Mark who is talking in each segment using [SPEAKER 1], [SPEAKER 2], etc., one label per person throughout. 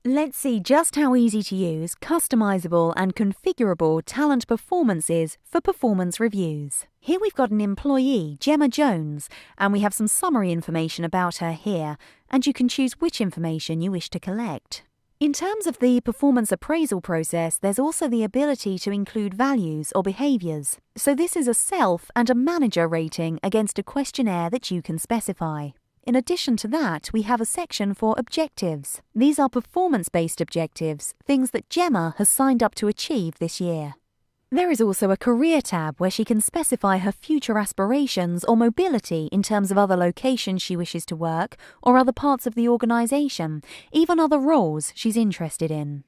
[SPEAKER 1] Let's see just how easy to use, customizable and configurable talent performance is for performance reviews. Here we've got an employee, Gemma Jones, and we have some summary information about her here, and you can choose which information you wish to collect. In terms of the performance appraisal process, there's also the ability to include values or behaviours. So this is a self and a manager rating against a questionnaire that you can specify. In addition to that, we have a section for objectives. These are performance-based objectives, things that Gemma has signed up to achieve this year. There is also a career tab where she can specify her future aspirations or mobility in terms of other locations she wishes to work or other parts of the organisation, even other roles she's interested in.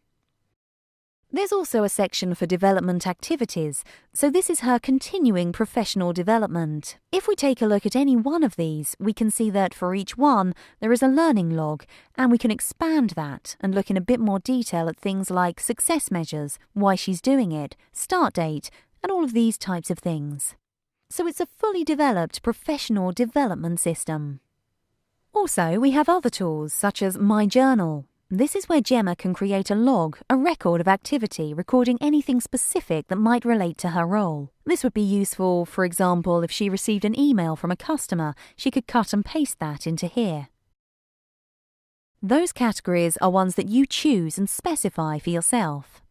[SPEAKER 1] There's also a section for development activities, so this is her continuing professional development. If we take a look at any one of these, we can see that for each one there is a learning log, and we can expand that and look in a bit more detail at things like success measures, why she's doing it, start date, and all of these types of things. So it's a fully developed professional development system. Also, we have other tools such as My Journal. This is where Gemma can create a log, a record of activity recording anything specific that might relate to her role. This would be useful, for example, if she received an email from a customer, she could cut and paste that into here. Those categories are ones that you choose and specify for yourself.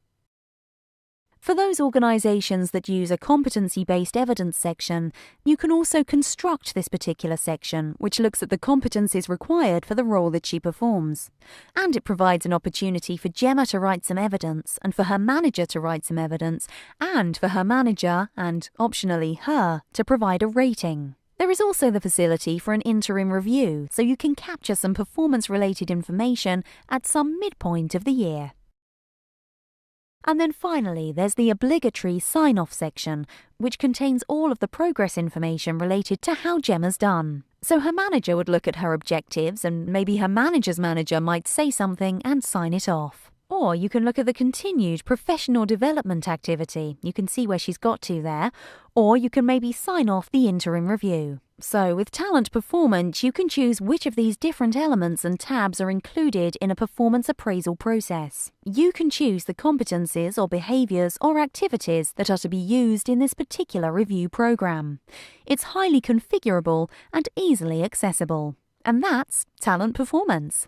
[SPEAKER 1] For those organisations that use a competency-based evidence section, you can also construct this particular section, which looks at the competencies required for the role that she performs. And it provides an opportunity for Gemma to write some evidence, and for her manager to write some evidence, and for her manager, and optionally her, to provide a rating. There is also the facility for an interim review, so you can capture some performance-related information at some midpoint of the year. And then finally, there's the obligatory sign-off section, which contains all of the progress information related to how Gemma's done. So her manager would look at her objectives, and maybe her manager's manager might say something and sign it off. Or you can look at the continued professional development activity. You can see where she's got to there. Or you can maybe sign off the interim review. So with talent performance, you can choose which of these different elements and tabs are included in a performance appraisal process. You can choose the competencies or behaviours or activities that are to be used in this particular review program. It's highly configurable and easily accessible. And that's talent performance.